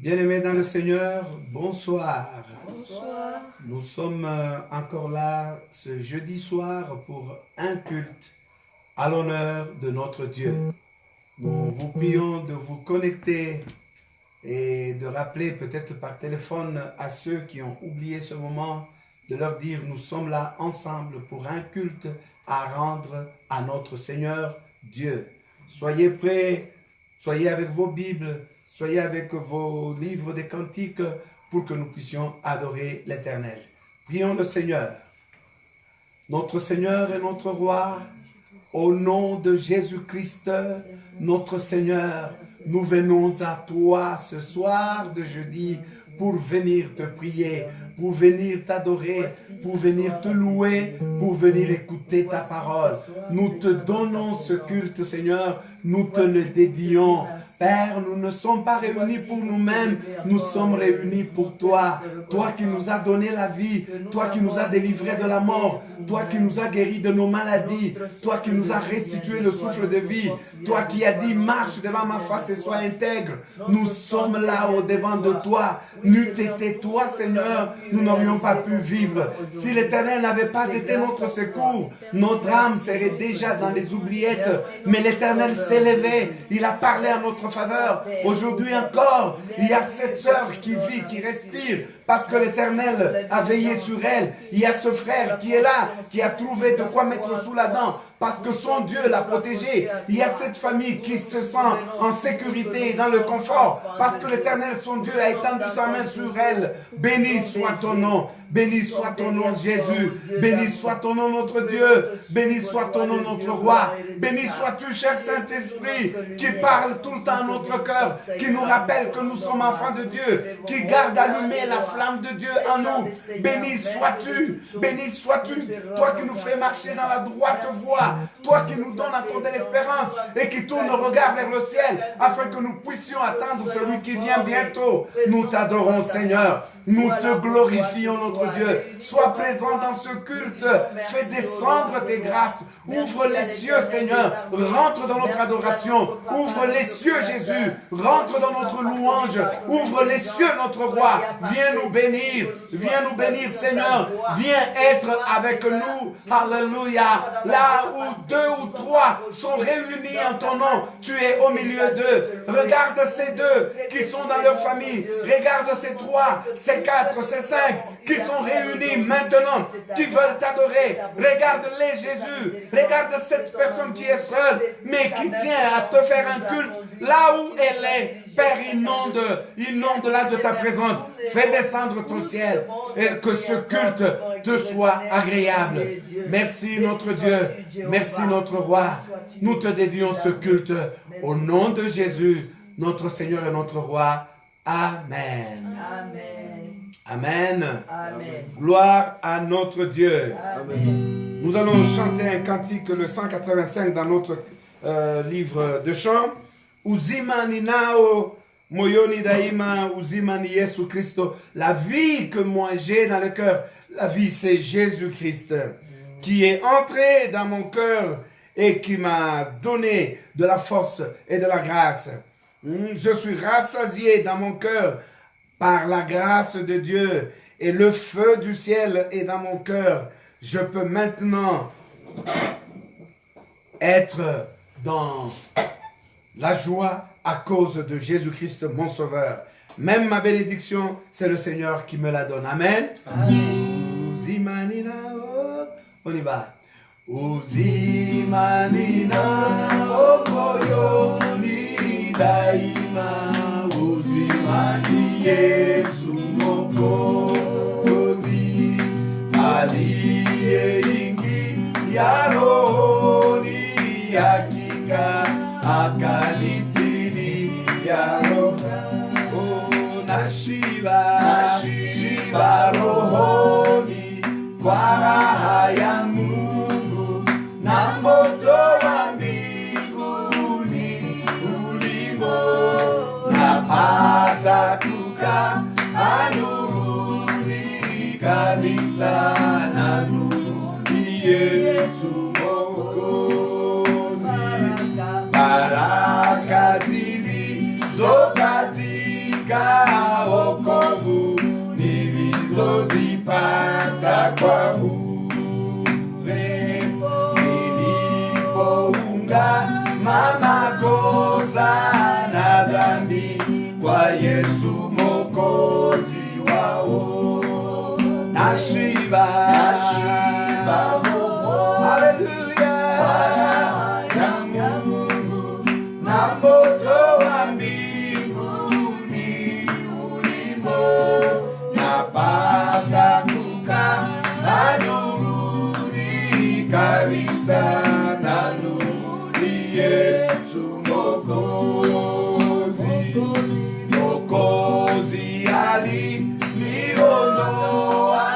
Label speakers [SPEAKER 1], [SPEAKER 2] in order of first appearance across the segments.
[SPEAKER 1] Bien-aimés dans le Seigneur, bonsoir.
[SPEAKER 2] Bonsoir.
[SPEAKER 1] Nous sommes encore là ce jeudi soir pour un culte à l'honneur de notre Dieu. Nous vous prions de vous connecter et de rappeler peut-être par téléphone à ceux qui ont oublié ce moment, de leur dire nous sommes là ensemble pour un culte à rendre à notre Seigneur Dieu. Soyez prêts, soyez avec vos Bibles, soyez avec vos livres des cantiques pour que nous puissions adorer l'Éternel. Prions le Seigneur. Notre Seigneur et notre Roi, au nom de Jésus-Christ, notre Seigneur, nous venons à toi ce soir de jeudi pour venir te prier, pour venir t'adorer, pour venir te louer, pour venir écouter ta parole. Nous te donnons ce culte, Seigneur, nous te le dédions. Père, nous ne sommes pas réunis pour nous-mêmes, nous sommes réunis pour toi. Toi qui nous as donné la vie, toi qui nous as délivrés de la mort, toi qui nous as guéris de nos maladies, toi qui nous as restitué le souffle de vie, toi qui as dit marche devant ma face et sois intègre. Nous sommes là au-devant de toi. N'eût été toi, Seigneur, nous n'aurions pas pu vivre. Si l'Éternel n'avait pas été notre secours, notre âme serait déjà dans les oubliettes. Mais l'Éternel s'est levé, il a parlé à notre faveur. Aujourd'hui encore, il y a cette sœur qui vit, qui respire, parce que l'Éternel a veillé sur elle. Il y a ce frère qui est là, qui a trouvé de quoi mettre sous la dent, parce que son Dieu l'a protégé. Il y a cette famille qui se sent en sécurité et dans le confort, parce que l'Éternel, son Dieu, a étendu sa main sur elle. Béni soit ton nom. Béni soit ton nom, Jésus. Béni soit ton nom, notre Dieu. Béni soit ton nom, notre Roi. Béni sois-tu, cher Saint-Esprit, qui parle tout le temps à notre cœur, qui nous rappelle que nous sommes enfants de Dieu, qui garde allumée la flamme de Dieu en nous. Béni sois-tu, toi qui nous fais marcher dans la droite voie, toi qui nous donnes à ton de l'espérance et qui tourne nos regards vers le ciel, afin que nous puissions attendre celui qui vient bientôt. Nous t'adorons, Seigneur. Nous te glorifions, notre Dieu. Sois présent dans ce culte. Fais descendre tes grâces. Ouvre les cieux, Seigneur. Rentre dans notre adoration. Ouvre les cieux, Jésus. Rentre dans notre louange. Ouvre les cieux, notre Roi. Viens nous bénir. Viens nous bénir, Seigneur. Viens être avec nous. Alléluia. Là où deux ou trois sont réunis en ton nom, tu es au milieu d'eux. Regarde ces deux qui sont dans leur famille. Regarde ces trois, ces quatre, ces cinq qui sont réunis maintenant, qui veulent t'adorer. Regarde-les, Jésus. Regarde cette personne qui est seule, mais qui tient à te faire un culte là où elle est. Père, inonde là de ta présence. Fais descendre ton ciel et que ce culte te soit agréable. Merci notre Dieu. Merci notre Roi. Nous te dédions ce culte au nom de Jésus, notre Seigneur et notre Roi. Amen. Amen. Amen. Gloire à notre Dieu. Amen. Nous allons chanter un cantique, le 185 dans notre livre de chants. Uzima ninao moyoni daima, uzima ni Yesu Christo. La vie que moi j'ai dans le cœur, la vie c'est Jésus-Christ qui est entré dans mon cœur et qui m'a donné de la force et de la grâce. Je suis rassasié dans mon cœur par la grâce de Dieu et le feu du ciel est dans mon cœur. Je peux maintenant être dans la joie à cause de Jésus-Christ, mon Sauveur. Même ma bénédiction, c'est le Seigneur qui me la donne. Amen. Uzimanina, on y va. Uzimanina, moyoni daima. Uzimani Yesu Mwokozi, aliye ingi ya rohoni, hakika akanitini ya roho, nashiba rohoni kwa raha ya Mungu na moto wa mbinguni ulimo napata kuka anuruni kanisa na nuru Yesu Mwokozi. Baraka zilizo katika Nashiba. Haleluya. Na moto wa mbinguni ulimo, napata kukaa na nuruni kabisa, na nuruni Yesu Mwokozi aliniondoa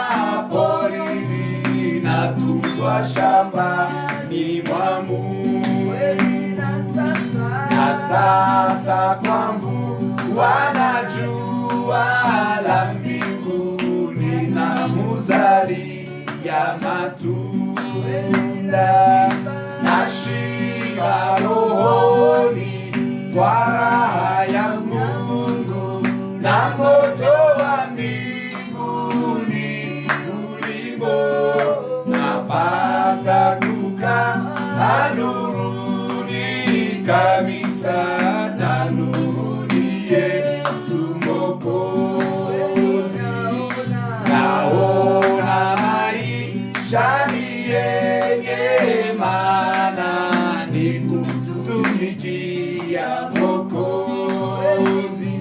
[SPEAKER 1] porini, natuzwa shambani mwa Mungu, na sasa kwangu wanajua la mbinguni, na muzali ya matunda, nashiba rohoni kwa raha ya Mungu, na moto wa mbinguni ulimo, napata kukaa nuruni kabisa, na nuruni Yesu Mwokozi. Naona maisha ni yenye maana, ni kutumikia Mwokozi.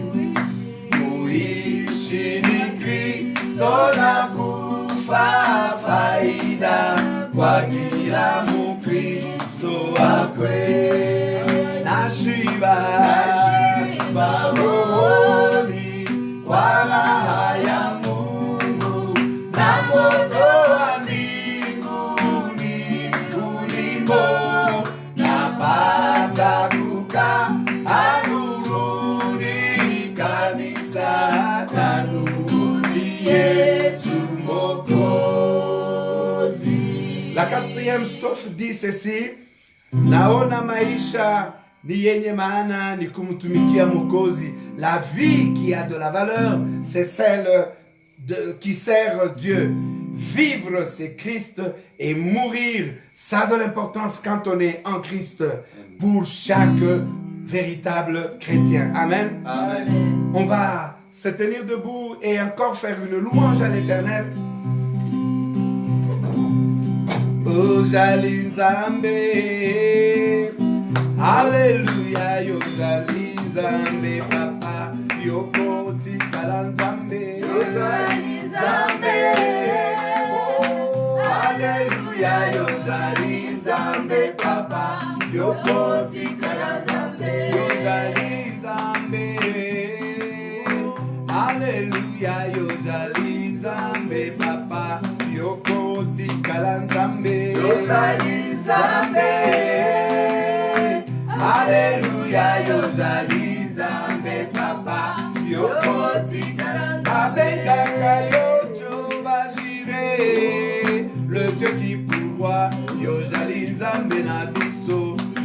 [SPEAKER 1] Kuishi ni Kristo na kufa faida kwa kila Mkristo akweli. Nashiba rohoni kwa raha ya Mungu, na moto wa mbinguni ulimo, napata kukaa nuruni kabisa, na nuruni Yesu Mwokozi. La quatrième strophe dit ceci: naona maisha ni yenye maana, ni kumtumikia Mwokozi. La vie qui a de la valeur, c'est celle qui sert Dieu. Vivre, c'est Christ, et mourir, ça a de l'importance quand on est en Christ, pour chaque véritable chrétien. Amen.
[SPEAKER 2] Amen.
[SPEAKER 1] On va se tenir debout et encore faire une louange à l'Éternel. Ozali Nzambe, Alléluia, Yozali Nzambe, Papa, Yokoti Kalanzambe, Yozali Nzambe, oh, Alléluia, Yozali Nzambe, Papa, Yokoti Kalanzambe, Yozali Nzambe, Alléluia, Yozali Nzambe, Papa, Yokoti Kalanzambe, Yozali Nzambe, Alléluia, Yozali Nzambe, Papa, Yokoti Kalanzambe, Yocho Bajire, le Dieu qui pourvoit, Yozali Nzambe na biso,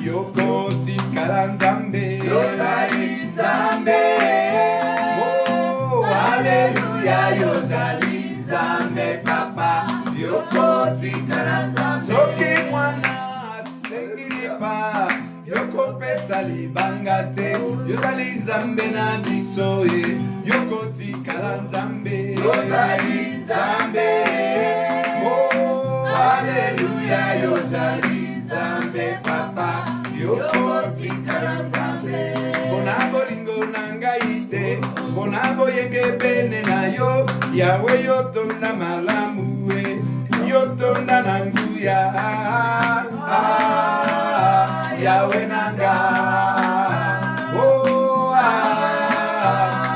[SPEAKER 1] Yokoti Kalanzambe, Yozali Nzambe, oh, Alléluia, Yozali Nzambe, Papa, Yokoti Kalanzambe. Soki mwana sengilipa, Yoko pesa libanga te, Yozali Nzambe na biso, Yokoti Kalanzambe, Yozali Nzambe, oh, Alléluia, Yozali Nzambe, Papa, Yokoti Kalanzambe. Bonabo lingo nangaite, bonabo yenge bene na yo, Yahweh yotonda malamu, yotonda nanguya, Yahweh nanga, oh,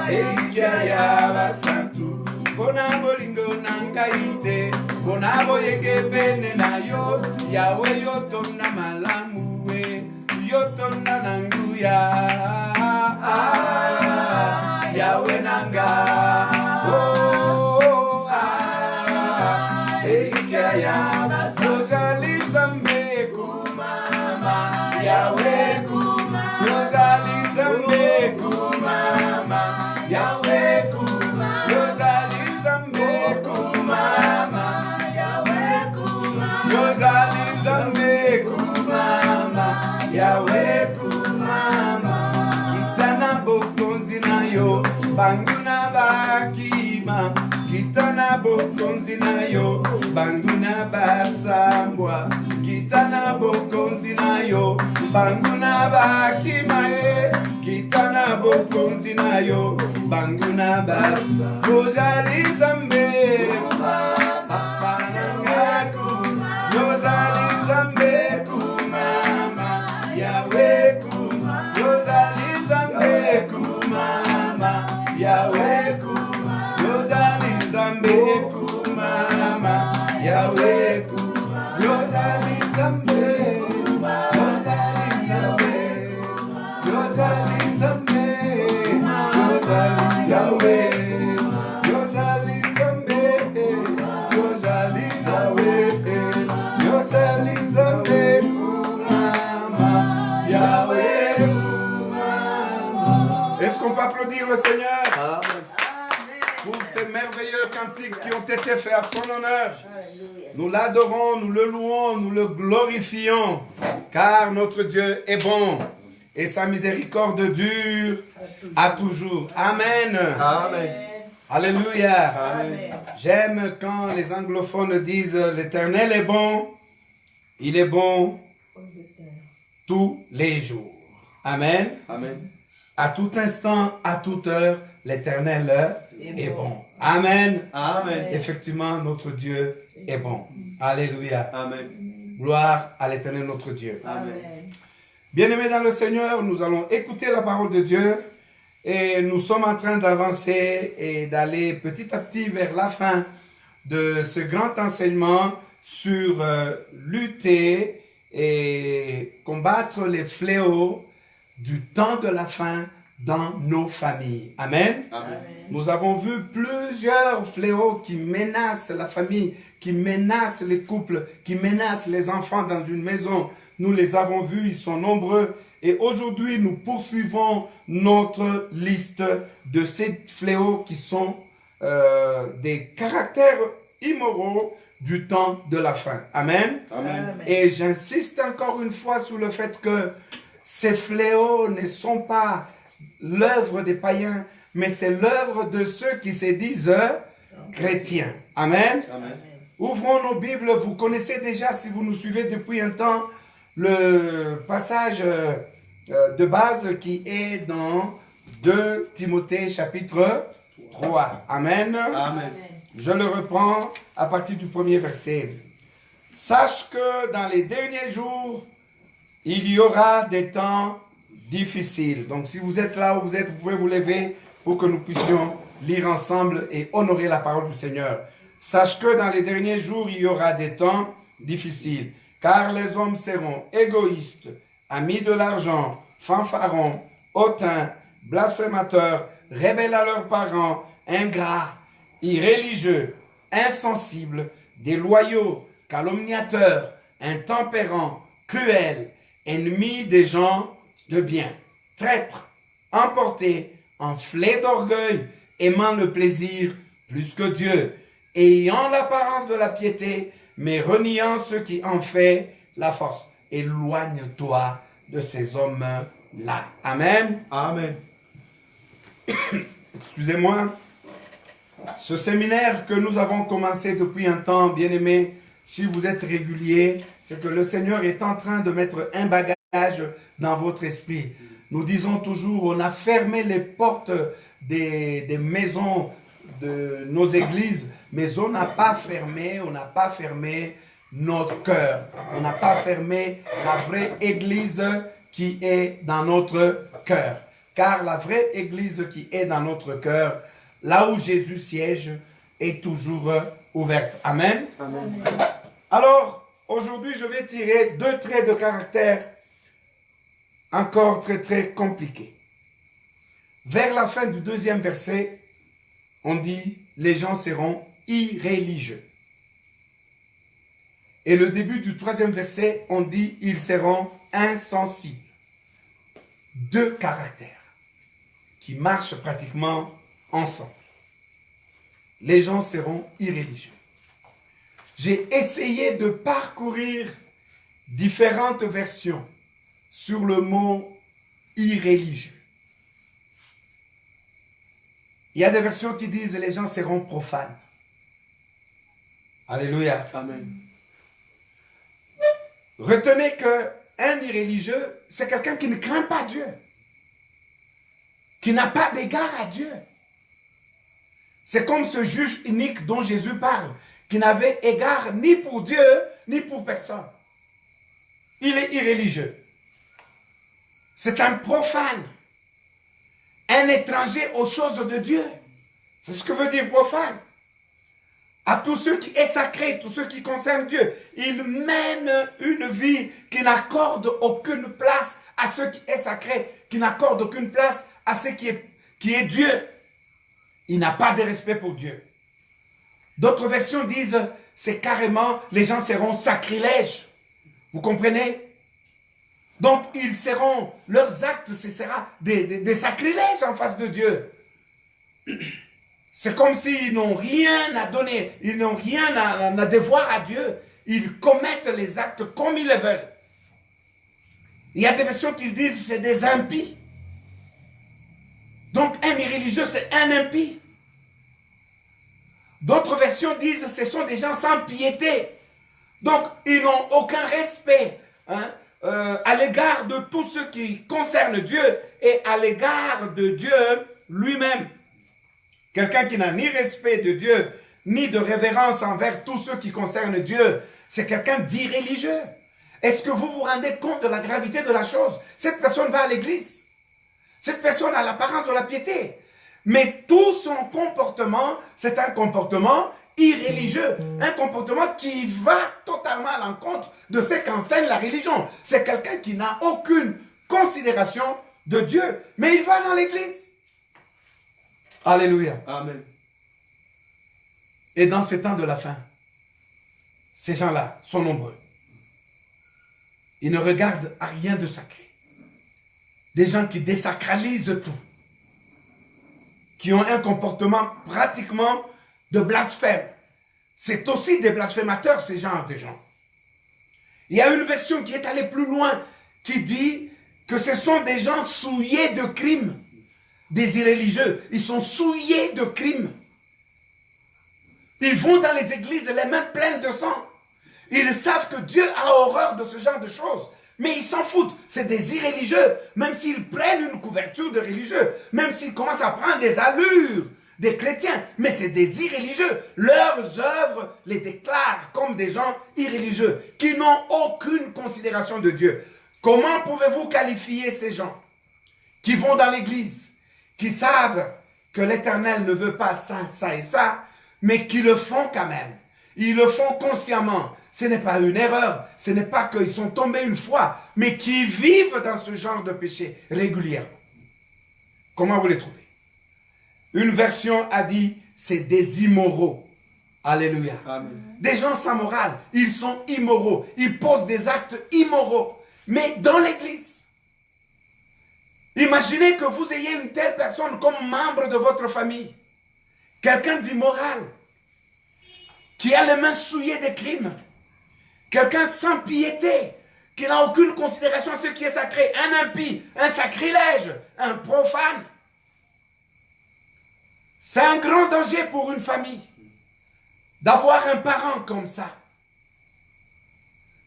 [SPEAKER 1] Elia yabasantu, bonabo lingo nangaite, bonabo yenge bene na yo, Yahweh yotonda malamu, yotonda nanguya, Yahweh nanga, oh, Elia yozali Nzambe kumama, Yahweh kumama, yozali Nzambe kumama, Yahweh kumama, yozali Nzambe kumama, Yahweh kumama, yozali Nzambe kumama, Yahweh kumama. Kitana bokonzi na yo, banguna bakima, kitana Kitana bokonzi na yo, banguna basambwa. Kitana bokonzi na yo, banguna bakimae. Kitana bokonzi na yo, banguna basa. Ozali zambe, papa nangaku. Ozali zambe kumama, Yahweh kuma. Ozali zambe kumama, Yahweh kuma. Ozali zambe kumama, Yahweh kuma. Ozali zambe, Ozali zambe, Ozali zambe, Ozali Yahweh, Ozali zambe, Ozali Yahweh, Ozali zambe kumama, Yahweh kumama. Est-ce qu'on peut applaudir le Seigneur? Amen. Pour ces merveilleux cantiques qui ont été faits à son honneur. Nous l'adorons, nous le louons, nous le glorifions, car notre Dieu est bon et sa miséricorde dure à toujours. Amen. Amen. Alléluia. Amen. J'aime quand les anglophones disent l'Éternel est bon, il est bon tous les jours. Amen. Amen. À tout instant, à toute heure, l'Éternel est bon. Amen. Amen. Effectivement, notre Dieu est bon. Alléluia. Amen. Gloire à l'Éternel, notre Dieu. Amen. Bien-aimés dans le Seigneur, nous allons écouter la parole de Dieu et nous sommes en train d'avancer et d'aller petit à petit vers la fin de ce grand enseignement sur lutter et combattre les fléaux du temps de la fin dans nos familles. Amen. Amen. Nous avons vu plusieurs fléaux qui menacent la famille, qui menacent les couples, qui menacent les enfants dans une maison. Nous les avons vus, ils sont nombreux. Et aujourd'hui, nous poursuivons notre liste de ces fléaux qui sont des caractères immoraux du temps de la fin. Amen. Amen. Et j'insiste encore une fois sur le fait que ces fléaux ne sont pas l'œuvre des païens, mais c'est l'œuvre de ceux qui se disent chrétiens. Amen. Amen. Ouvrons nos Bibles. Vous connaissez déjà, si vous nous suivez depuis un temps, le passage de base qui est dans 2 Timothée chapitre 3. Amen. Amen. Je le reprends à partir du premier verset. Sache que dans les derniers jours, il y aura des temps difficiles. Donc si vous êtes là où vous êtes, vous pouvez vous lever pour que nous puissions lire ensemble et honorer la parole du Seigneur. Sache que dans les derniers jours, il y aura des temps difficiles, car les hommes seront égoïstes, amis de l'argent, fanfarons, hautains, blasphémateurs, rebelles à leurs parents, ingrats, irréligieux, insensibles, déloyaux, calomniateurs, intempérants, cruels, ennemis des gens de bien, traîtres, emportés, enflés d'orgueil, aimant le plaisir plus que Dieu, ayant l'apparence de la piété, mais reniant ce qui en fait la force. Éloigne-toi de ces hommes-là. Amen. Amen. Excusez-moi. Ce séminaire que nous avons commencé depuis un temps, bien-aimés, si vous êtes réguliers, c'est que le Seigneur est en train de mettre un bagage dans votre esprit. Nous disons toujours, on a fermé les portes des maisons de nos églises, mais on n'a pas fermé notre cœur. On n'a pas fermé la vraie église qui est dans notre cœur. Car la vraie église qui est dans notre cœur, là où Jésus siège, est toujours ouverte. Amen. Amen. Alors, aujourd'hui, je vais tirer 2 traits de caractère encore très, très compliqués. Vers la fin du 2e verset, on dit, les gens seront irréligieux. Et le début du 3e verset, on dit, ils seront insensibles. 2 caractères qui marchent pratiquement ensemble. Les gens seront irréligieux. J'ai essayé de parcourir différentes versions sur le mot irréligieux. Il y a des versions qui disent les gens seront profanes. Alléluia.
[SPEAKER 2] Amen.
[SPEAKER 1] Retenez qu'un irréligieux, c'est quelqu'un qui ne craint pas Dieu, qui n'a pas d'égard à Dieu. C'est comme ce juge unique dont Jésus parle, qui n'avait égard ni pour Dieu, ni pour personne. Il est irréligieux. C'est un profane, un étranger aux choses de Dieu. C'est ce que veut dire profane. À tout ce qui est sacré, tout ce qui concerne Dieu. Il mène une vie qui n'accorde aucune place à ce qui est sacré, qui n'accorde aucune place à ce qui est Dieu. Il n'a pas de respect pour Dieu. D'autres versions disent, c'est carrément, les gens seront sacrilèges. Vous comprenez? Donc, leurs actes, ce sera des sacrilèges en face de Dieu. C'est comme s'ils n'ont rien à donner, ils n'ont rien à devoir à Dieu. Ils commettent les actes comme ils le veulent. Il y a des versions qui disent c'est des impies. Donc un irréligieux, c'est un impie. D'autres versions disent ce sont des gens sans piété. Donc ils n'ont aucun respect à l'égard de tout ce qui concerne Dieu et à l'égard de Dieu lui-même. Quelqu'un qui n'a ni respect de Dieu, ni de révérence envers tout ce qui concerne Dieu, c'est quelqu'un d'irréligieux. Est-ce que vous vous rendez compte de la gravité de la chose? Cette personne va à l'église. Cette personne a l'apparence de la piété. Mais tout son comportement, c'est un comportement irréligieux. Un comportement qui va totalement à l'encontre de ce qu'enseigne la religion. C'est quelqu'un qui n'a aucune considération de Dieu. Mais il va dans l'église. Alléluia.
[SPEAKER 2] Amen.
[SPEAKER 1] Et dans ces temps de la fin, ces gens-là sont nombreux. Ils ne regardent à rien de sacré. Des gens qui désacralisent tout. Qui ont un comportement pratiquement de blasphème. C'est aussi des blasphémateurs, ces genres de gens. Il y a une version qui est allée plus loin, qui dit que ce sont des gens souillés de crimes. Des irréligieux, ils sont souillés de crimes. Ils vont dans les églises les mains pleines de sang. Ils savent que Dieu a horreur de ce genre de choses. Mais ils s'en foutent. C'est des irréligieux. Même s'ils prennent une couverture de religieux. Même s'ils commencent à prendre des allures des chrétiens. Mais c'est des irréligieux. Leurs œuvres les déclarent comme des gens irréligieux. Qui n'ont aucune considération de Dieu. Comment pouvez-vous qualifier ces gens qui vont dans l'église, qui savent que l'Éternel ne veut pas ça, ça et ça, mais qui le font quand même. Ils le font consciemment. Ce n'est pas une erreur. Ce n'est pas qu'ils sont tombés une fois, mais qui vivent dans ce genre de péché régulièrement. Comment vous les trouvez? Une version a dit, c'est des immoraux. Alléluia.
[SPEAKER 2] Amen.
[SPEAKER 1] Des gens sans morale. Ils sont immoraux. Ils posent des actes immoraux. Mais dans l'église. Imaginez que vous ayez une telle personne comme membre de votre famille. Quelqu'un d'immoral. Qui a les mains souillées des crimes. Quelqu'un sans piété. Qui n'a aucune considération à ce qui est sacré. Un impie, un sacrilège, un profane. C'est un grand danger pour une famille. D'avoir un parent comme ça.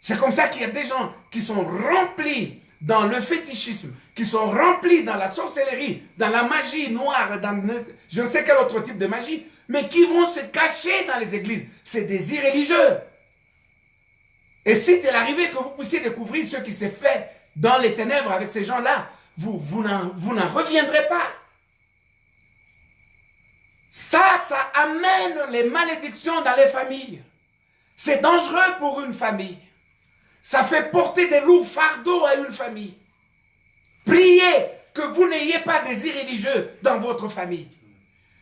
[SPEAKER 1] C'est comme ça qu'il y a des gens qui sont remplis dans le fétichisme, qui sont remplis dans la sorcellerie, dans la magie noire, dans je ne sais quel autre type de magie, mais qui vont se cacher dans les églises. C'est des irréligieux. Et si il est arrivé que vous puissiez découvrir ce qui s'est fait dans les ténèbres avec ces gens-là, vous n'en reviendrez pas. Ça amène les malédictions dans les familles. C'est dangereux pour une famille. Ça fait porter des lourds fardeaux à une famille. Priez que vous n'ayez pas des irréligieux dans votre famille.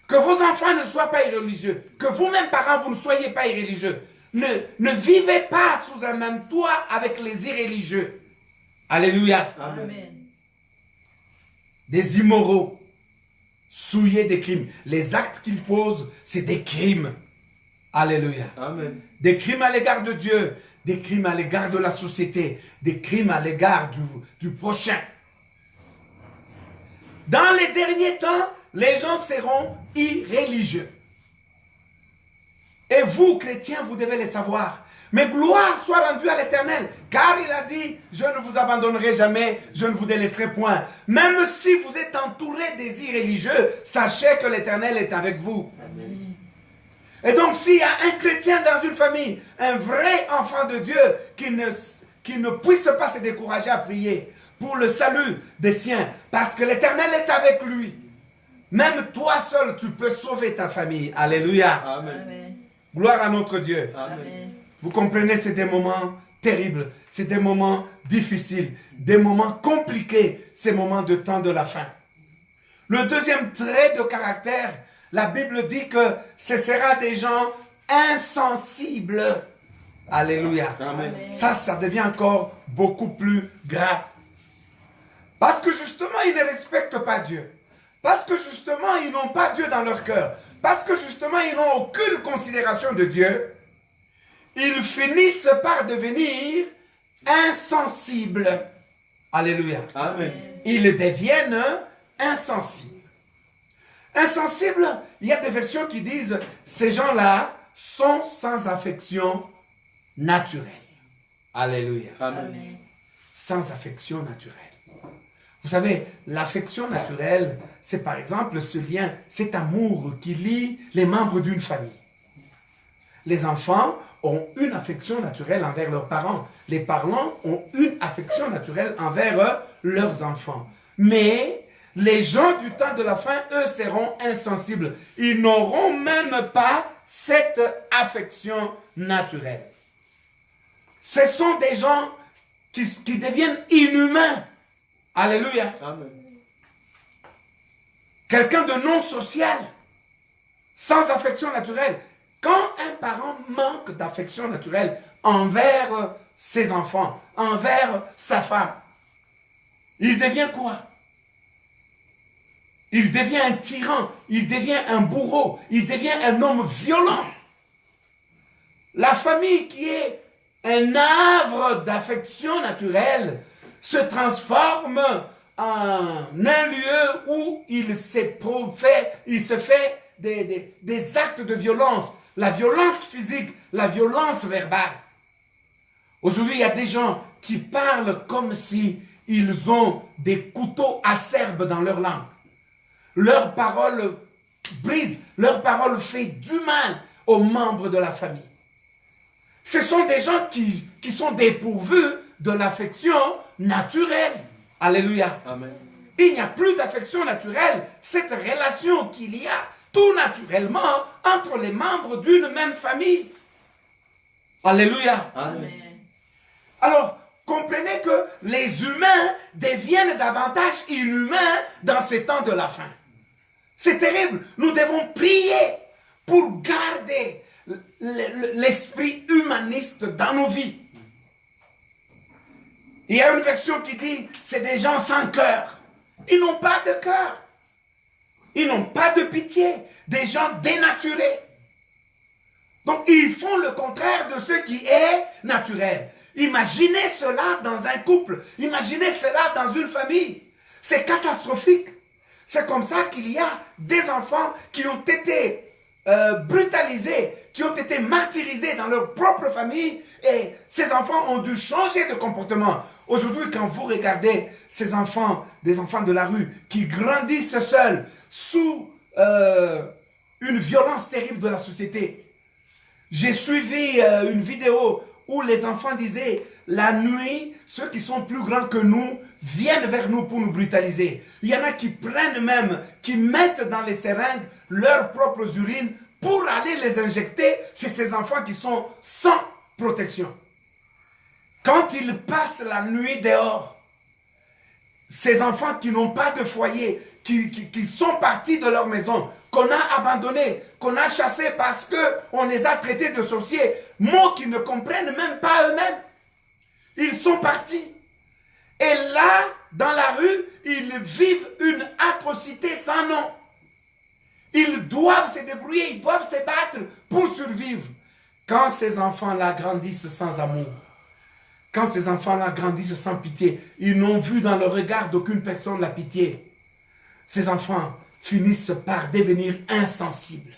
[SPEAKER 1] Que vos enfants ne soient pas irréligieux. Que vous-même, parents, vous ne soyez pas irréligieux. Ne vivez pas sous un même toit avec les irréligieux. Alléluia.
[SPEAKER 2] Amen.
[SPEAKER 1] Des immoraux, souillés des crimes. Les actes qu'ils posent, c'est des crimes. Alléluia.
[SPEAKER 2] Amen.
[SPEAKER 1] Des crimes à l'égard de Dieu, des crimes à l'égard de la société, des crimes à l'égard du prochain. Dans les derniers temps, les gens seront irréligieux. Et vous, chrétiens, vous devez les savoir. Mais gloire soit rendue à l'Éternel, car il a dit, je ne vous abandonnerai jamais, je ne vous délaisserai point. Même si vous êtes entouré des irréligieux, sachez que l'Éternel est avec vous. Amen. Et donc, s'il y a un chrétien dans une famille, un vrai enfant de Dieu, qui ne puisse pas se décourager à prier pour le salut des siens, parce que l'Éternel est avec lui. Même toi seul, tu peux sauver ta famille. Alléluia. Amen. Gloire à notre Dieu. Amen. Vous comprenez, c'est des moments terribles, c'est des moments difficiles, des moments compliqués, ces moments de temps de la fin. Le deuxième trait de caractère, la Bible dit que ce sera des gens insensibles. Alléluia. Amen. Ça devient encore beaucoup plus grave. Parce que justement, ils ne respectent pas Dieu. Parce que justement, ils n'ont pas Dieu dans leur cœur. Parce que justement, ils n'ont aucune considération de Dieu. Ils finissent par devenir insensibles. Alléluia. Amen. Ils deviennent insensibles. Insensibles, il y a des versions qui disent, ces gens-là sont sans affection naturelle. Alléluia. Amen. Sans affection naturelle. Vous savez, l'affection naturelle, c'est par exemple ce lien, cet amour qui lie les membres d'une famille. Les enfants ont une affection naturelle envers leurs parents. Les parents ont une affection naturelle envers leurs enfants. Mais les gens du temps de la fin, eux, seront insensibles. Ils n'auront même pas cette affection naturelle. Ce sont des gens qui deviennent inhumains. Alléluia. Amen. Quelqu'un de non social, sans affection naturelle. Quand un parent manque d'affection naturelle envers ses enfants, envers sa femme, il devient quoi? Il devient un tyran, il devient un bourreau, il devient un homme violent. La famille qui est un havre d'affection naturelle se transforme en un lieu où il se fait des actes de violence, la violence physique, la violence verbale. Aujourd'hui, il y a des gens qui parlent comme si ils ont des couteaux acerbes dans leur langue. Leur parole brise, leur parole fait du mal aux membres de la famille. Ce sont des gens qui sont dépourvus de l'affection naturelle. Alléluia. Amen. Il n'y a plus d'affection naturelle. Cette relation qu'il y a tout naturellement entre les membres d'une même famille. Alléluia. Amen. Alors, comprenez que les humains deviennent davantage inhumains dans ces temps de la fin. C'est terrible. Nous devons prier pour garder l'esprit humaniste dans nos vies. Il y a une version qui dit, c'est des gens sans cœur. Ils n'ont pas de cœur. Ils n'ont pas de pitié. Des gens dénaturés. Donc, ils font le contraire de ce qui est naturel. Imaginez cela dans un couple. Imaginez cela dans une famille. C'est catastrophique. C'est comme ça qu'il y a des enfants qui ont été brutalisés, qui ont été martyrisés dans leur propre famille, et ces enfants ont dû changer de comportement. Aujourd'hui, quand vous regardez ces enfants, des enfants de la rue, qui grandissent seuls, sous une violence terrible de la société. J'ai suivi une vidéo où les enfants disaient, la nuit, ceux qui sont plus grands que nous viennent vers nous pour nous brutaliser. Il y en a qui prennent même, qui mettent dans les seringues leurs propres urines pour aller les injecter chez ces enfants qui sont sans protection. Quand ils passent la nuit dehors, ces enfants qui n'ont pas de foyer, qui sont partis de leur maison, qu'on a abandonnés, qu'on a chassés parce qu'on les a traités de sorciers, mots qu'ils ne comprennent même pas eux-mêmes. Ils sont partis. Et là, dans la rue, ils vivent une atrocité sans nom. Ils doivent se débrouiller, ils doivent se battre pour survivre. Quand ces enfants-là grandissent sans amour, quand ces enfants-là grandissent sans pitié, ils n'ont vu dans le regard d'aucune personne la pitié. Ces enfants finissent par devenir insensibles.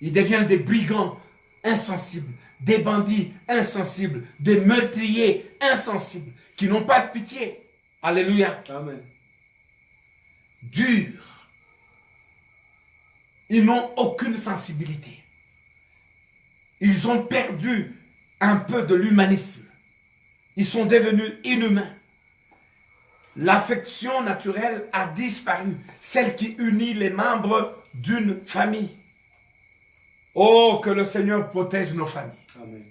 [SPEAKER 2] Ils deviennent des brigands insensibles, des bandits insensibles, des meurtriers insensibles, qui n'ont pas de pitié. Alléluia.
[SPEAKER 1] Amen.
[SPEAKER 2] Durs. Ils n'ont aucune sensibilité. Ils ont perdu un peu de l'humanisme. Ils sont devenus inhumains. L'affection naturelle a disparu, celle qui unit les membres d'une famille. Oh, que le Seigneur protège nos familles.
[SPEAKER 1] Amen.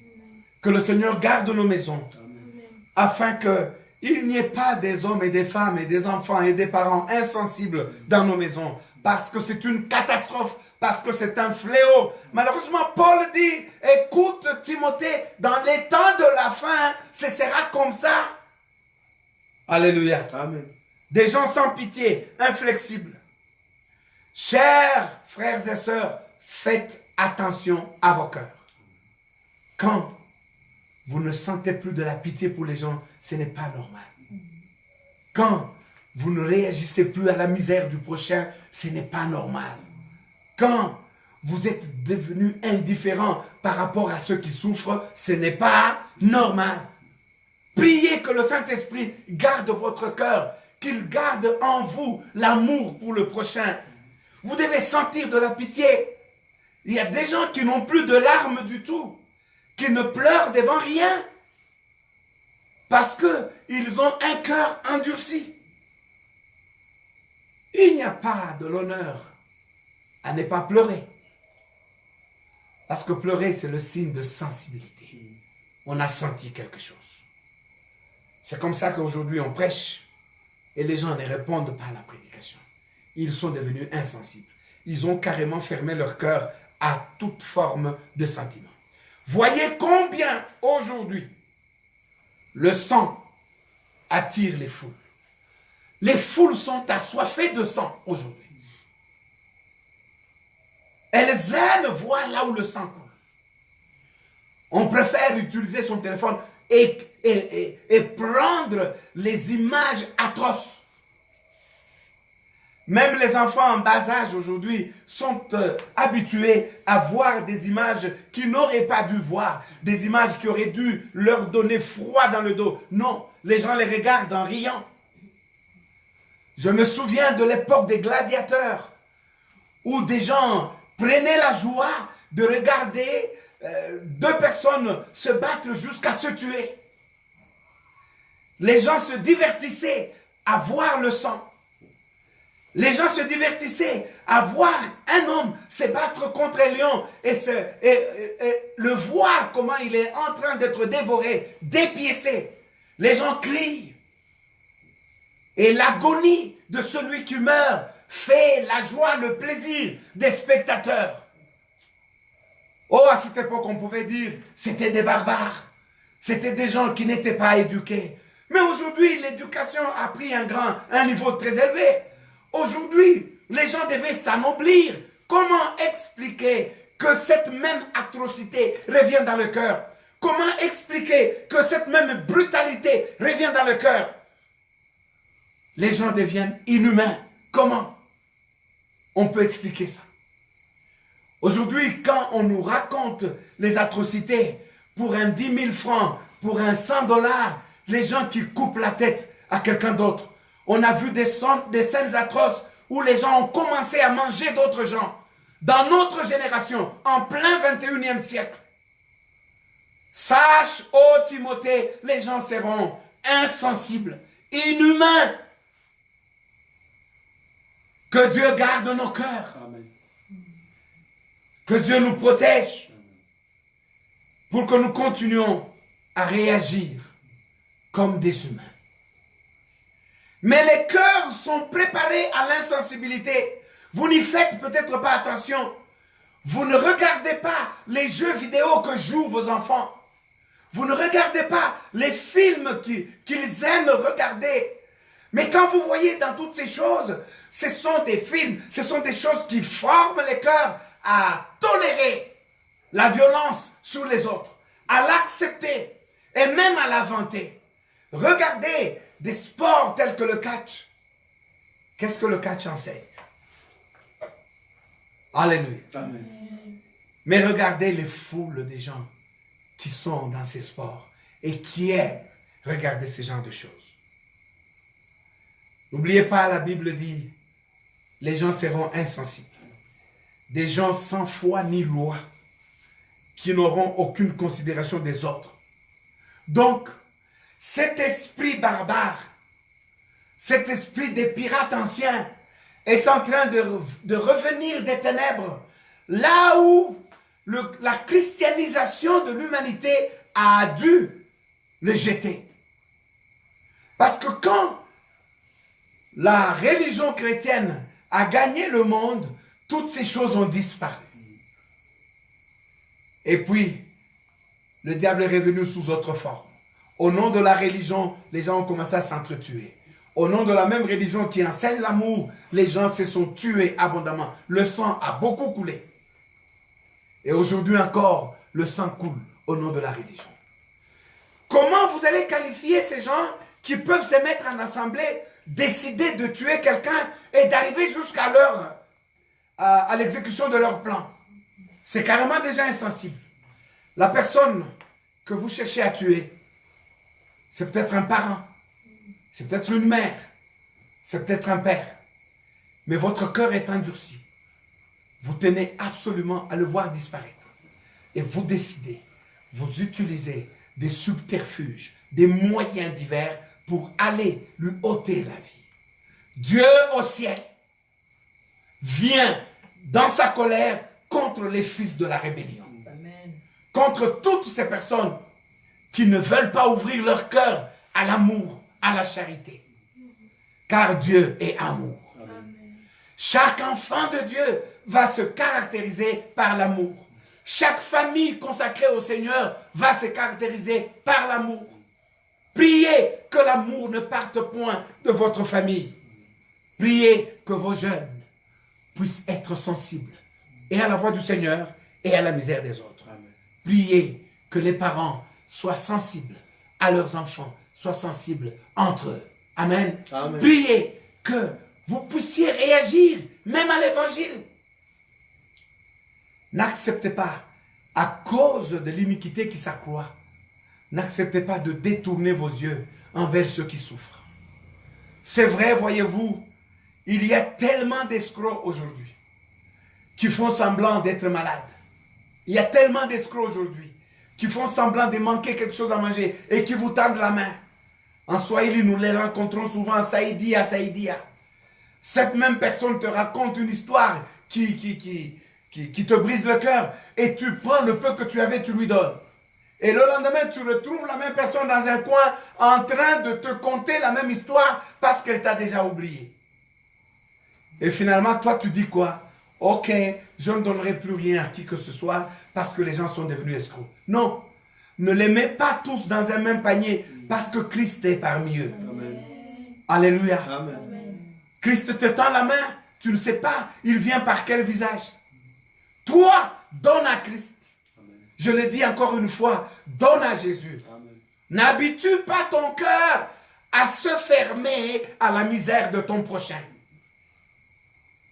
[SPEAKER 2] Que le Seigneur garde nos maisons.
[SPEAKER 1] Amen.
[SPEAKER 2] Afin qu'il n'y ait pas des hommes et des femmes et des enfants et des parents insensibles dans nos maisons. Parce que c'est une catastrophe, parce que c'est un fléau. Malheureusement, Paul dit, écoute Timothée, dans les temps de la fin, ce sera comme ça. Alléluia.
[SPEAKER 1] Amen.
[SPEAKER 2] Des gens sans pitié, inflexibles. Chers frères et sœurs, faites attention à vos cœurs. Quand vous ne sentez plus de la pitié pour les gens, ce n'est pas normal. Quand vous ne réagissez plus à la misère du prochain, ce n'est pas normal. Quand vous êtes devenu indifférent par rapport à ceux qui souffrent, ce n'est pas normal. Priez que le Saint-Esprit garde votre cœur, qu'il garde en vous l'amour pour le prochain. Vous devez sentir de la pitié. Il y a des gens qui n'ont plus de larmes du tout, qui ne pleurent devant rien, parce qu'ils ont un cœur endurci. Il n'y a pas de l'honneur à ne pas pleurer. Parce que pleurer, c'est le signe de sensibilité. On a senti quelque chose. C'est comme ça qu'aujourd'hui on prêche et les gens ne répondent pas à la prédication. Ils sont devenus insensibles. Ils ont carrément fermé leur cœur à toute forme de sentiment. Voyez combien aujourd'hui le sang attire les foules. Les foules sont assoiffées de sang aujourd'hui. Elles aiment voir là où le sang coule. On préfère utiliser son téléphone et prendre les images atroces. Même les enfants en bas âge aujourd'hui sont habitués à voir des images qu'ils n'auraient pas dû voir, des images qui auraient dû leur donner froid dans le dos. Non, les gens les regardent en riant. Je me souviens de l'époque des gladiateurs, où des gens prenaient la joie de regarder deux personnes se battre jusqu'à se tuer. Les gens se divertissaient à voir le sang. Les gens se divertissaient à voir un homme se battre contre un lion et le voir comment il est en train d'être dévoré, dépiécé. Les gens crient. Et l'agonie de celui qui meurt fait la joie, le plaisir des spectateurs. Oh, à cette époque, on pouvait dire, c'était des barbares. C'était des gens qui n'étaient pas éduqués. Mais aujourd'hui, l'éducation a pris un niveau très élevé. Aujourd'hui, les gens devaient s'anoblir. Comment expliquer que cette même atrocité revient dans le cœur? Comment expliquer que cette même brutalité revient dans le cœur? Les gens deviennent inhumains. Comment on peut expliquer ça? Aujourd'hui, quand on nous raconte les atrocités, pour un 10 000 francs, pour un 100 $, les gens qui coupent la tête à quelqu'un d'autre. On a vu des scènes atroces où les gens ont commencé à manger d'autres gens. Dans notre génération, en plein 21e siècle. Sache, ô Timothée, les gens seront insensibles, inhumains. Que Dieu garde nos cœurs.
[SPEAKER 1] Amen.
[SPEAKER 2] Que Dieu nous protège. Pour que nous continuions à réagir comme des humains. Mais les cœurs sont préparés à l'insensibilité. Vous n'y faites peut-être pas attention. Vous ne regardez pas les jeux vidéo que jouent vos enfants. Vous ne regardez pas les films qu'ils aiment regarder. Mais quand vous voyez dans toutes ces choses, ce sont des films, ce sont des choses qui forment les cœurs à tolérer la violence sur les autres, à l'accepter et même à la vanter. Regardez des sports tels que le catch. Qu'est-ce que le catch enseigne? Alléluia.
[SPEAKER 1] Amen.
[SPEAKER 2] Mais regardez les foules des gens qui sont dans ces sports et qui aiment regarder ce genre de choses. N'oubliez pas, la Bible dit, les gens seront insensibles. Des gens sans foi ni loi, qui n'auront aucune considération des autres. Donc, cet esprit barbare, cet esprit des pirates anciens, est en train de revenir des ténèbres, là où la christianisation de l'humanité a dû le jeter. Parce que quand la religion chrétienne a gagné le monde, toutes ces choses ont disparu. Et puis, le diable est revenu sous autre forme. Au nom de la religion, les gens ont commencé à s'entretuer. Au nom de la même religion qui enseigne l'amour, les gens se sont tués abondamment. Le sang a beaucoup coulé. Et aujourd'hui encore, le sang coule au nom de la religion. Comment vous allez qualifier ces gens qui peuvent se mettre en assemblée, décider de tuer quelqu'un et d'arriver jusqu'à à l'exécution de leur plan? C'est carrément déjà insensible. La personne que vous cherchez à tuer, c'est peut-être un parent, c'est peut-être une mère, c'est peut-être un père. Mais votre cœur est endurci. Vous tenez absolument à le voir disparaître. Et vous décidez, vous utilisez des subterfuges, des moyens divers pour aller lui ôter la vie. Dieu au ciel vient dans sa colère contre les fils de la rébellion. Amen. Contre toutes ces personnes qui ne veulent pas ouvrir leur cœur à l'amour, à la charité. Car Dieu est amour. Amen. Chaque enfant de Dieu va se caractériser par l'amour. Chaque famille consacrée au Seigneur va se caractériser par l'amour. Priez que l'amour ne parte point de votre famille. Priez que vos jeunes puissent être sensibles et à la voix du Seigneur et à la misère des autres. Amen. Priez que les parents soient sensibles à leurs enfants, soient sensibles entre eux. Amen. Amen. Priez que vous puissiez réagir même à l'évangile. N'acceptez pas, à cause de l'iniquité qui s'accroît, n'acceptez pas de détourner vos yeux envers ceux qui souffrent. C'est vrai, voyez-vous, il y a tellement d'escrocs aujourd'hui qui font semblant d'être malades. Il y a tellement d'escrocs aujourd'hui qui font semblant de manquer quelque chose à manger et qui vous tendent la main. En Swahili, nous les rencontrons souvent, Saïdia, Saïdia. Cette même personne te raconte une histoire qui te brise le cœur et tu prends le peu que tu avais, tu lui donnes. Et le lendemain, tu retrouves la même personne dans un coin en train de te conter la même histoire parce qu'elle t'a déjà oublié. Et finalement, toi, tu dis quoi? Ok, je ne donnerai plus rien à qui que ce soit parce que les gens sont devenus escrocs. Non, ne les mets pas tous dans un même panier parce que Christ est parmi eux. Amen. Alléluia. Amen. Christ te tend la main, tu ne sais pas, il vient par quel visage? Toi, donne à Christ. Amen. Je le dis encore une fois, donne à Jésus. N'habitue pas ton cœur à se fermer à la misère de ton prochain.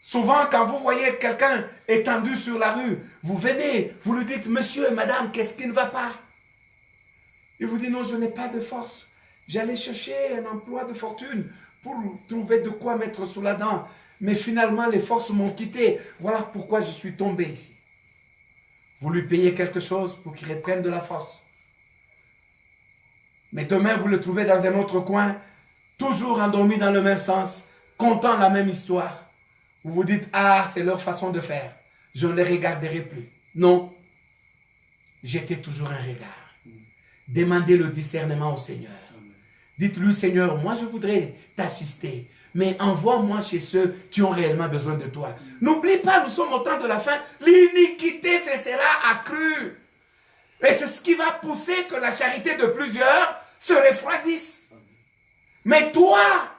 [SPEAKER 2] Souvent, quand vous voyez quelqu'un étendu sur la rue, vous venez, vous lui dites, monsieur et madame, qu'est-ce qui ne va pas? Il vous dit, non, je n'ai pas de force. J'allais chercher un emploi de fortune pour trouver de quoi mettre sous la dent. Mais finalement, les forces m'ont quitté. Voilà pourquoi je suis tombé ici. Vous lui payez quelque chose pour qu'il reprenne de la force. Mais demain, vous le trouvez dans un autre coin, toujours endormi dans le même sens, contant la même histoire. Vous vous dites, ah, c'est leur façon de faire. Je ne les regarderai plus. Non. Jetez toujours un regard. Demandez le discernement au Seigneur. Dites-lui, Seigneur, moi je voudrais t'assister, mais envoie-moi chez ceux qui ont réellement besoin de toi. N'oublie pas, nous sommes au temps de la fin, l'iniquité se sera accrue. Et c'est ce qui va pousser que la charité de plusieurs se refroidisse. Mais toi,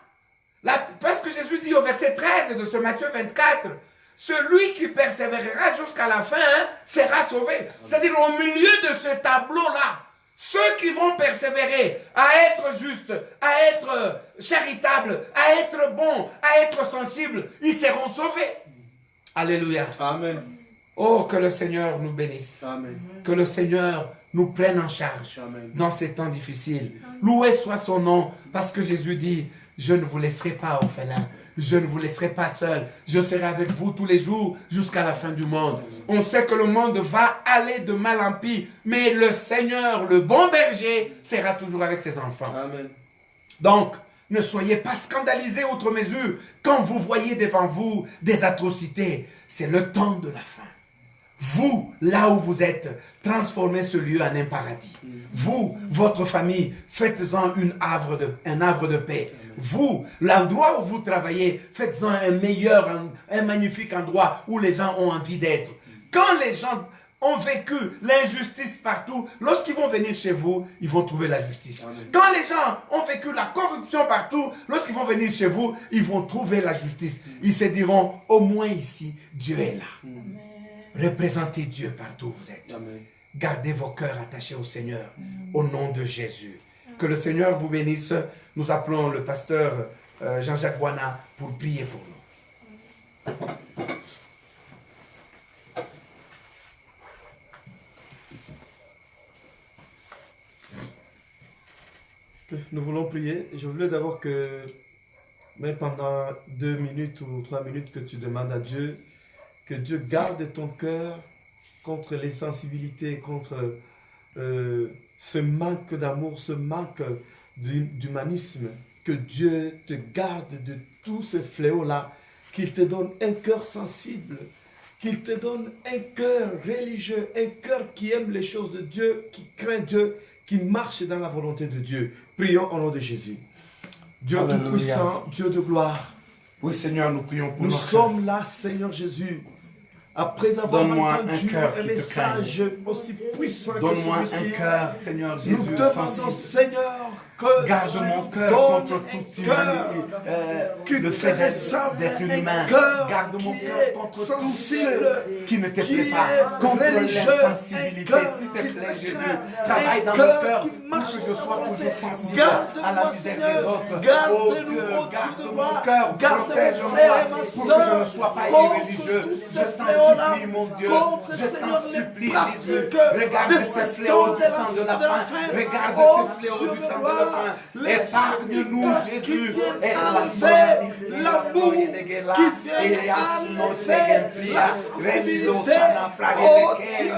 [SPEAKER 2] parce que Jésus dit au verset 13 de ce Matthieu 24, celui qui persévérera jusqu'à la fin sera sauvé. C'est-à-dire au milieu de ce tableau-là, ceux qui vont persévérer à être justes, à être charitables, à être bons, à être sensibles, ils seront sauvés. Alléluia.
[SPEAKER 1] Amen.
[SPEAKER 2] Oh, que le Seigneur nous bénisse.
[SPEAKER 1] Amen.
[SPEAKER 2] Que le Seigneur nous prenne en charge
[SPEAKER 1] Amen.
[SPEAKER 2] dans ces temps difficiles. Loué soit son nom, parce que Jésus dit, je ne vous laisserai pas orphelins, je ne vous laisserai pas seul, je serai avec vous tous les jours jusqu'à la fin du monde. On sait que le monde va aller de mal en pis, mais le Seigneur, le bon berger, sera toujours avec ses enfants.
[SPEAKER 1] Amen.
[SPEAKER 2] Donc, ne soyez pas scandalisés outre mesure quand vous voyez devant vous des atrocités. C'est le temps de la fin. Vous, là où vous êtes, transformez ce lieu en un paradis. Vous, votre famille, faites-en un havre de paix. Vous, l'endroit où vous travaillez, faites-en un magnifique endroit où les gens ont envie d'être. Quand les gens ont vécu l'injustice partout, lorsqu'ils vont venir chez vous, ils vont trouver la justice.
[SPEAKER 1] Amen.
[SPEAKER 2] Quand les gens ont vécu la corruption partout, lorsqu'ils vont venir chez vous, ils vont trouver la justice. Ils se diront, au moins ici, Dieu est là.
[SPEAKER 3] Amen.
[SPEAKER 2] Représentez Dieu partout où vous êtes.
[SPEAKER 1] Amen.
[SPEAKER 2] Gardez vos cœurs attachés au Seigneur, au nom de Jésus. Que le Seigneur vous bénisse. Nous appelons le pasteur Jean-Jacques Boina pour prier pour nous.
[SPEAKER 1] Nous voulons prier. Je voulais d'abord que, même pendant 2 minutes ou 3 minutes, que tu demandes à Dieu, que Dieu garde ton cœur contre les sensibilités, contre ce manque d'amour, ce manque d'humanisme. Que Dieu te garde de tous ces fléaux-là, qu'il te donne un cœur sensible, qu'il te donne un cœur religieux, un cœur qui aime les choses de Dieu, qui craint Dieu, qui marche dans la volonté de Dieu. Prions au nom de Jésus. Dieu
[SPEAKER 2] Alléluia.
[SPEAKER 1] Tout-Puissant, Dieu de gloire,
[SPEAKER 2] Oui, Seigneur, nous prions pour
[SPEAKER 1] nous
[SPEAKER 2] nos
[SPEAKER 1] sommes là, Seigneur Jésus, après avoir
[SPEAKER 2] Donne-moi un
[SPEAKER 1] entendu
[SPEAKER 2] cœur
[SPEAKER 1] un
[SPEAKER 2] qui te
[SPEAKER 1] message aussi puissant que
[SPEAKER 2] Donne-moi un
[SPEAKER 1] celui-ci.
[SPEAKER 2] cœur, Seigneur Jésus,
[SPEAKER 1] Nous demandons,
[SPEAKER 2] sensible.
[SPEAKER 1] Seigneur, que
[SPEAKER 2] Garde
[SPEAKER 1] tu
[SPEAKER 2] mon cœur
[SPEAKER 1] donnes
[SPEAKER 2] contre
[SPEAKER 1] un
[SPEAKER 2] toute
[SPEAKER 1] cœur
[SPEAKER 2] humanité, le
[SPEAKER 1] qui
[SPEAKER 2] fait
[SPEAKER 1] te ressemble,
[SPEAKER 2] d'être
[SPEAKER 1] un
[SPEAKER 2] humain.
[SPEAKER 1] cœur
[SPEAKER 2] Garde mon
[SPEAKER 1] qui
[SPEAKER 2] cœur
[SPEAKER 1] est
[SPEAKER 2] contre tous
[SPEAKER 1] sensible,
[SPEAKER 2] ceux qui ne te
[SPEAKER 1] qui
[SPEAKER 2] plaisent pas,
[SPEAKER 1] est
[SPEAKER 2] contre
[SPEAKER 1] religieux,
[SPEAKER 2] l'insensibilité,
[SPEAKER 1] un cœur
[SPEAKER 2] s'il te
[SPEAKER 1] qui
[SPEAKER 2] plaît,
[SPEAKER 1] te
[SPEAKER 2] Jésus.
[SPEAKER 1] craint,
[SPEAKER 2] Travaille
[SPEAKER 1] un
[SPEAKER 2] dans mon
[SPEAKER 1] cœur
[SPEAKER 2] cœur
[SPEAKER 1] qui
[SPEAKER 2] pour
[SPEAKER 1] marche
[SPEAKER 2] que je sois toujours sensible
[SPEAKER 1] Garde-moi,
[SPEAKER 2] à la misère
[SPEAKER 1] Seigneur,
[SPEAKER 2] des autres.
[SPEAKER 1] garde-nous
[SPEAKER 2] Oh Dieu,
[SPEAKER 1] au-dessus
[SPEAKER 2] garde
[SPEAKER 1] de
[SPEAKER 2] mon
[SPEAKER 1] moi,
[SPEAKER 2] cœur,
[SPEAKER 1] garde
[SPEAKER 2] protège-moi
[SPEAKER 1] mes frères et ma
[SPEAKER 2] pour que je
[SPEAKER 1] sœur
[SPEAKER 2] ne sois pas
[SPEAKER 1] contre
[SPEAKER 2] irréligieux.
[SPEAKER 1] tous
[SPEAKER 2] Je
[SPEAKER 1] ces
[SPEAKER 2] t'en
[SPEAKER 1] fléaux-là,
[SPEAKER 2] supplie, mon Dieu.
[SPEAKER 1] contre,
[SPEAKER 2] Je t'en
[SPEAKER 1] Seigneur, les
[SPEAKER 2] supplie,
[SPEAKER 1] pratiques
[SPEAKER 2] Jésus.
[SPEAKER 1] de
[SPEAKER 2] Regarde
[SPEAKER 1] ce
[SPEAKER 2] ces fléaux
[SPEAKER 1] temps
[SPEAKER 2] du temps de la fin. Regarde
[SPEAKER 1] Oh,
[SPEAKER 2] ces fléaux
[SPEAKER 1] Dieu
[SPEAKER 2] du
[SPEAKER 1] de
[SPEAKER 2] temps de
[SPEAKER 1] gloire,
[SPEAKER 2] la fin.
[SPEAKER 1] les
[SPEAKER 2] Épargne-nous,
[SPEAKER 1] qui
[SPEAKER 2] Jésus.
[SPEAKER 1] viennent
[SPEAKER 2] Et la
[SPEAKER 1] enlever l'amour, qui viennent enlever la sensibilité. Oh Dieu,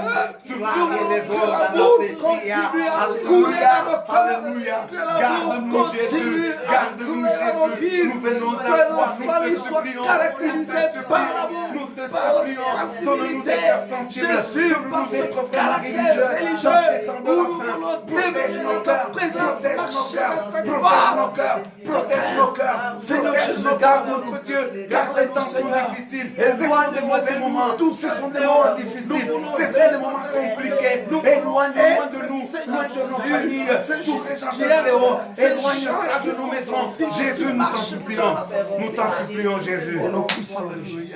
[SPEAKER 1] nous voulons que l'amour continue à couler dans nos cœurs.
[SPEAKER 2] Alléluia.
[SPEAKER 1] Que l'amour
[SPEAKER 2] Garde-nous,
[SPEAKER 1] continue
[SPEAKER 2] Jésus.
[SPEAKER 1] à
[SPEAKER 2] Garde-nous,
[SPEAKER 1] couler dans nos
[SPEAKER 2] Jésus.
[SPEAKER 1] vies.
[SPEAKER 2] Nous venons
[SPEAKER 1] Que
[SPEAKER 2] à toi.
[SPEAKER 1] la famille
[SPEAKER 2] Nous te
[SPEAKER 1] soit
[SPEAKER 2] supplions.
[SPEAKER 1] caractérisée par l'amour,
[SPEAKER 2] Nous te
[SPEAKER 1] par la
[SPEAKER 2] supplions. Donne-nous
[SPEAKER 1] sensibilité.
[SPEAKER 2] des cœurs sensibles.
[SPEAKER 1] Jésus, par
[SPEAKER 2] Donne-nous
[SPEAKER 1] ce
[SPEAKER 2] d'être
[SPEAKER 1] caractère
[SPEAKER 2] religieux dans ces temps de
[SPEAKER 1] où
[SPEAKER 2] la
[SPEAKER 1] nous
[SPEAKER 2] fin.
[SPEAKER 1] voulons
[SPEAKER 2] Protège
[SPEAKER 1] témoigner
[SPEAKER 2] nos
[SPEAKER 1] de ta
[SPEAKER 2] cœurs.
[SPEAKER 1] présence,
[SPEAKER 2] Protège nos
[SPEAKER 1] marcher
[SPEAKER 2] cœurs.
[SPEAKER 1] avec
[SPEAKER 2] Protège
[SPEAKER 1] toi.
[SPEAKER 2] nos cœurs. Protège nos cœurs.
[SPEAKER 1] Seigneur
[SPEAKER 2] Protège
[SPEAKER 1] Jésus,
[SPEAKER 2] nos cœurs,
[SPEAKER 1] garde-nous.
[SPEAKER 2] notre Dieu. Garde les temps
[SPEAKER 1] Seigneur.
[SPEAKER 2] difficiles.
[SPEAKER 1] Éloigne
[SPEAKER 2] Ce sont des mauvais
[SPEAKER 1] de nous
[SPEAKER 2] moments.
[SPEAKER 1] tous
[SPEAKER 2] Ce
[SPEAKER 1] ces
[SPEAKER 2] sont des
[SPEAKER 1] fléaux.
[SPEAKER 2] moments difficiles.
[SPEAKER 1] Nous voulons
[SPEAKER 2] Ce sont des
[SPEAKER 1] être
[SPEAKER 2] moments
[SPEAKER 1] prêts.
[SPEAKER 2] compliqués.
[SPEAKER 1] Nous
[SPEAKER 2] Éloigne
[SPEAKER 1] voulons
[SPEAKER 2] loin de
[SPEAKER 1] être,
[SPEAKER 2] nous,
[SPEAKER 1] Seigneur
[SPEAKER 2] loin de nos
[SPEAKER 1] Jésus,
[SPEAKER 2] familles,
[SPEAKER 1] ces
[SPEAKER 2] tous ces gens
[SPEAKER 1] gens
[SPEAKER 2] de
[SPEAKER 1] qui
[SPEAKER 2] fléaux.
[SPEAKER 1] aiment, ces
[SPEAKER 2] Éloigne
[SPEAKER 1] gens
[SPEAKER 2] ça
[SPEAKER 1] qui
[SPEAKER 2] de nos
[SPEAKER 1] sont
[SPEAKER 2] maisons.
[SPEAKER 1] sensibles,
[SPEAKER 2] Jésus,
[SPEAKER 1] qui
[SPEAKER 2] nous t'en
[SPEAKER 1] marchent
[SPEAKER 2] supplions.
[SPEAKER 1] dans la
[SPEAKER 2] Nous t'en supplions, Jésus.
[SPEAKER 1] Au nom puissant de Jésus.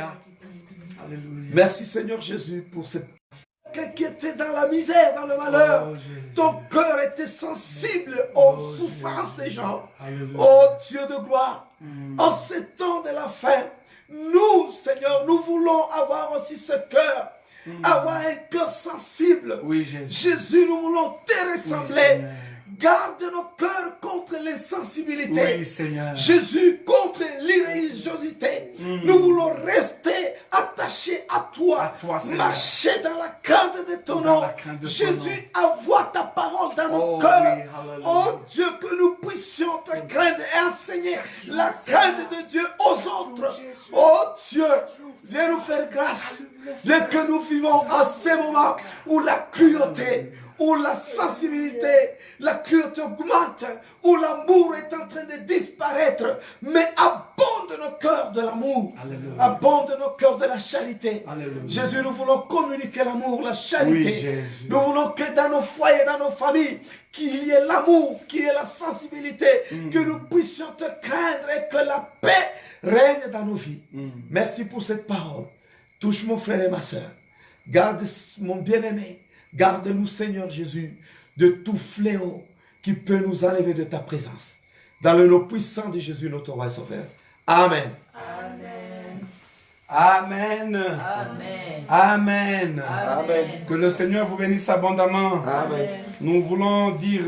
[SPEAKER 1] Merci Seigneur Jésus pour cette... Quelqu'un qui était dans la misère, dans le malheur, ton cœur était sensible aux souffrances des gens. Oh Dieu de gloire, en ces temps de la fin, nous Seigneur, nous voulons avoir aussi ce cœur, avoir un cœur sensible.
[SPEAKER 2] Oui, Jésus.
[SPEAKER 1] Jésus, nous voulons te
[SPEAKER 2] Oui,
[SPEAKER 1] ressembler.
[SPEAKER 2] Seigneur.
[SPEAKER 1] Garde nos cœurs contre l'insensibilité.
[SPEAKER 2] Oui, Seigneur.
[SPEAKER 1] Jésus, contre l'irréligiosité. Nous voulons rester attachés à toi.
[SPEAKER 2] À toi, Seigneur.
[SPEAKER 1] Marcher dans la crainte de ton
[SPEAKER 2] Dans
[SPEAKER 1] nom.
[SPEAKER 2] la crainte de ton
[SPEAKER 1] Jésus, avoir ta parole dans nos
[SPEAKER 2] Oh,
[SPEAKER 1] cœurs.
[SPEAKER 2] oui, alléluia.
[SPEAKER 1] Oh Dieu, que nous puissions te craindre et enseigner la crainte de Dieu aux autres. Oh Dieu, viens nous faire grâce. Viens que nous vivons à ces moments où la cruauté, où la sensibilité, la cruauté augmente, où l'amour est en train de disparaître, mais abonde nos cœurs de l'amour,
[SPEAKER 2] Alléluia.
[SPEAKER 1] abonde nos cœurs de la charité.
[SPEAKER 2] Alléluia.
[SPEAKER 1] Jésus, nous voulons communiquer l'amour, la charité.
[SPEAKER 2] Oui, Jésus.
[SPEAKER 1] Nous voulons que dans nos foyers, dans nos familles, qu'il y ait l'amour, qu'il y ait la sensibilité, que nous puissions te craindre et que la paix règne dans nos vies. Merci pour cette parole. Touche mon frère et ma soeur. Garde mon bien-aimé. Garde-nous, Seigneur Jésus, de tout fléau qui peut nous enlever de ta présence. Dans le nom puissant de Jésus, notre roi et sauveur. Amen.
[SPEAKER 3] Amen.
[SPEAKER 1] Amen.
[SPEAKER 3] Amen.
[SPEAKER 1] Amen.
[SPEAKER 3] Amen.
[SPEAKER 1] Que le Seigneur vous bénisse abondamment.
[SPEAKER 3] Amen.
[SPEAKER 1] Nous voulons dire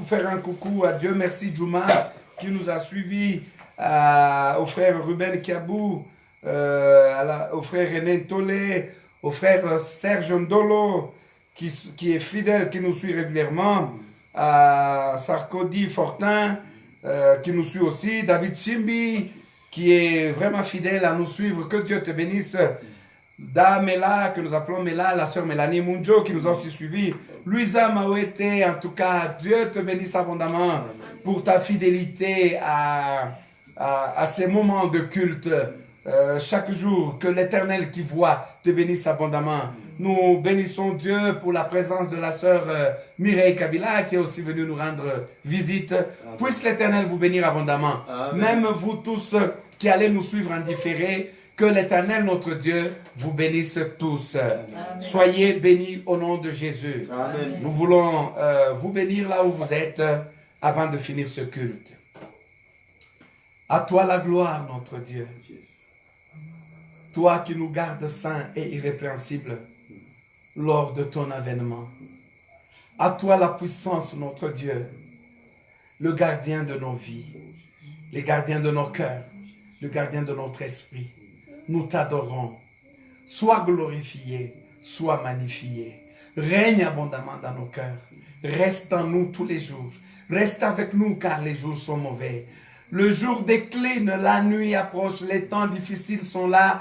[SPEAKER 1] faire un coucou à Dieu merci Juma qui nous a suivis, au frère Ruben Kiabou, au frère René Tolé, au frère Serge Ndolo qui est fidèle, qui nous suit régulièrement, à Sarkozy Fortin qui nous suit aussi, David Chimbi qui est vraiment fidèle à nous suivre. Que Dieu te bénisse. Mela, que nous appelons Mela, la sœur Mélanie Munjo, qui nous a aussi suivis. Louisa Mawete, en tout cas, Dieu te bénisse abondamment pour ta fidélité à ces moments de culte. Chaque jour, que l'Éternel qui voit te bénisse abondamment. Nous bénissons Dieu pour la présence de la sœur Mireille Kabila qui est aussi venue nous rendre visite. Puisse l'Éternel vous bénir abondamment. Amen. Même vous tous qui allez nous suivre en différé, que l'Éternel, notre Dieu, vous bénisse tous. Amen. Soyez bénis au nom de Jésus. Amen. Nous voulons vous bénir là où vous êtes avant de finir ce culte. À toi la gloire, notre Dieu. Toi qui nous gardes saints et irrépréhensibles lors de ton avènement. À toi la puissance, notre Dieu, le gardien de nos vies, le gardien de nos cœurs, le gardien de notre esprit. Nous t'adorons. Sois glorifié, sois magnifié. Règne abondamment dans nos cœurs. Reste en nous tous les jours. Reste avec nous car les jours sont mauvais. Le jour décline, la nuit approche, les temps difficiles sont là